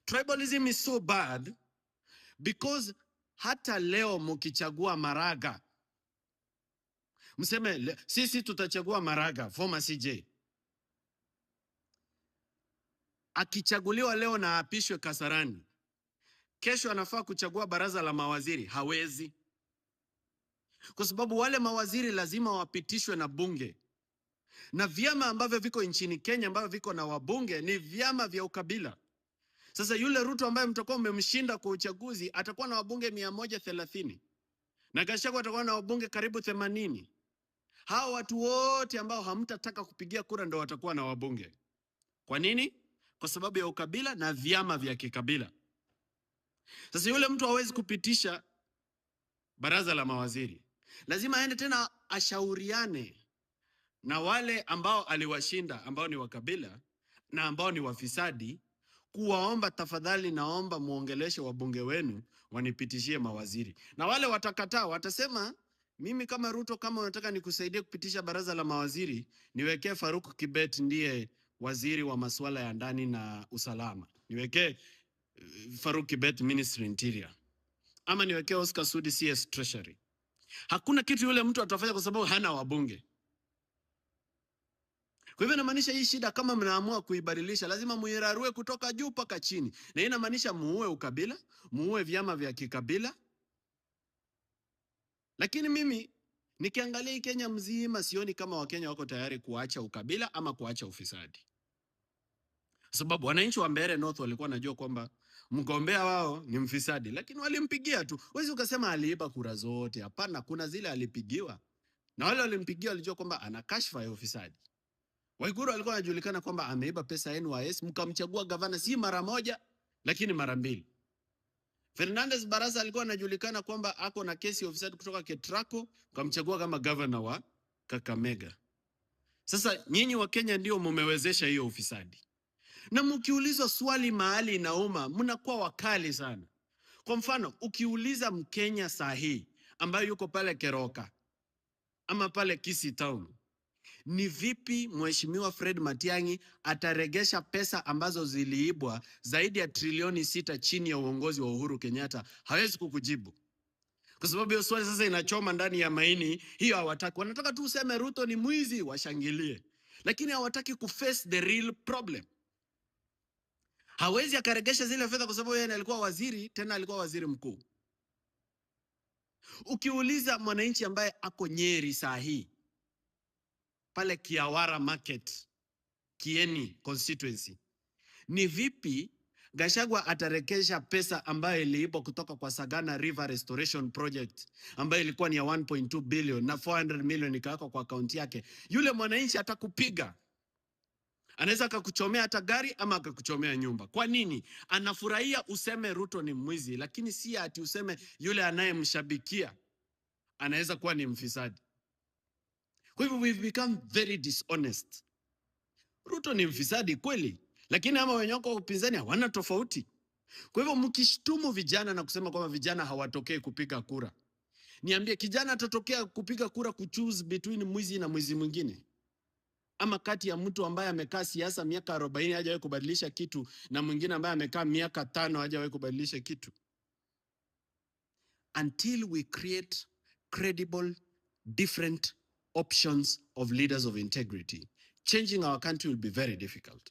Tribalism is so bad because hata leo mukichagua Maraga, mseme sisi tutachagua Maraga, former CJ. Akichaguliwa leo na apishwe Kasarani, kesho anafaa kuchagua baraza la mawaziri, hawezi. Kwa sababu wale mawaziri lazima wapitishwe na bunge. Na vyama ambavyo viko nchini Kenya ambavyo viko na wabunge ni vyama vya ukabila. Sasa yule Ruto ambaye mtakuwa mmemshinda kwa uchaguzi atakuwa na wabunge 130. Na Gachagua atakuwa na wabunge karibu 80. Hao watu wote ambao hamtataka kupigia kura ndio watakuwa na wabunge. Kwa nini? Kwa sababu ya ukabila na vyama vya kikabila. Sasa yule mtu hawezi kupitisha baraza la mawaziri. Lazima aende tena ashauriane na wale ambao aliwashinda ambao ni wakabila na ambao ni wafisadi, kuwaomba tafadhali, naomba muongeleshe wabunge wenu wanipitishie mawaziri. Na wale watakataa, watasema mimi kama Ruto, kama unataka nikusaidie kupitisha baraza la mawaziri, niwekee Faruk Kibet ndiye waziri wa masuala ya ndani na usalama. Niwekee Faruk Kibet Ministry Interior. Ama niwekee Oscar Sudi CS Treasury. Hakuna kitu yule mtu atafanya kwa sababu hana wabunge. Kwa hivyo inamaanisha hii shida kama mnaamua kuibadilisha, lazima muirarue kutoka juu mpaka chini. Na inamaanisha muue ukabila, muue vyama vya kikabila. Lakini mimi nikiangalia hii Kenya mzima sioni kama Wakenya wako tayari kuacha ukabila ama kuacha ufisadi. Sababu wananchi wa Mbeere North walikuwa wanajua kwamba mgombea wao ni mfisadi, lakini walimpigia tu. Wewe ukasema aliiba kura zote. Hapana, kuna zile alipigiwa. Na wale walimpigia walijua kwamba ana kashfa ya ufisadi. Waiguru alikuwa anajulikana kwamba ameiba pesa NYS, mkamchagua gavana si mara moja lakini mara mbili. Fernandez Barasa alikuwa anajulikana kwamba ako na kesi ya ufisadi kutoka Ketraco, mkamchagua kama gavana wa Kakamega. Sasa nyinyi wa Kenya ndio mumewezesha hiyo ufisadi. Na mkiulizwa swali mahali inauma, mnakuwa wakali sana. Kwa mfano, ukiuliza Mkenya sahi ambaye yuko pale Keroka ama pale Kisii Town, ni vipi Mheshimiwa Fred Matiang'i ataregesha pesa ambazo ziliibwa zaidi ya trilioni 6 chini ya uongozi wa Uhuru Kenyatta? Hawezi kukujibu. Kwa sababu hiyo swali sasa inachoma ndani ya maini, hiyo hawataki. Wanataka tu useme Ruto ni mwizi, washangilie. Lakini hawataki kuface the real problem. Hawezi akaregesha zile fedha kwa sababu yeye alikuwa waziri, tena alikuwa waziri mkuu. Ukiuliza mwananchi ambaye ako Nyeri sahi, pale Kiawara Market, Kieni constituency, ni vipi Gachagua atarekesha pesa ambayo iliibwa kutoka kwa Sagana River Restoration Project ambayo ilikuwa ni ya 1.2 billion na 400 million ikawekwa kwa akaunti yake? Yule mwananchi atakupiga. Anaweza akakuchomea hata gari ama akakuchomea nyumba. Kwa nini? Anafurahia useme Ruto ni mwizi, lakini si ati useme yule anayemshabikia anaweza kuwa ni mfisadi. Kwa hivyo we've become very dishonest. Ruto ni mfisadi kweli, lakini ama wenye wako upinzani hawana tofauti. Kwa hivyo mkishtumu vijana na kusema kwamba vijana hawatokei kupiga kura, niambie, kijana atatokea kupiga kura kuchoose between mwizi na mwizi mwingine? Ama kati ya mtu ambaye amekaa siasa miaka 40 hajawahi kubadilisha kitu na mwingine ambaye amekaa miaka 5 hajawahi kubadilisha kitu? Until we create credible, different options of leaders of integrity, changing our country will be very difficult.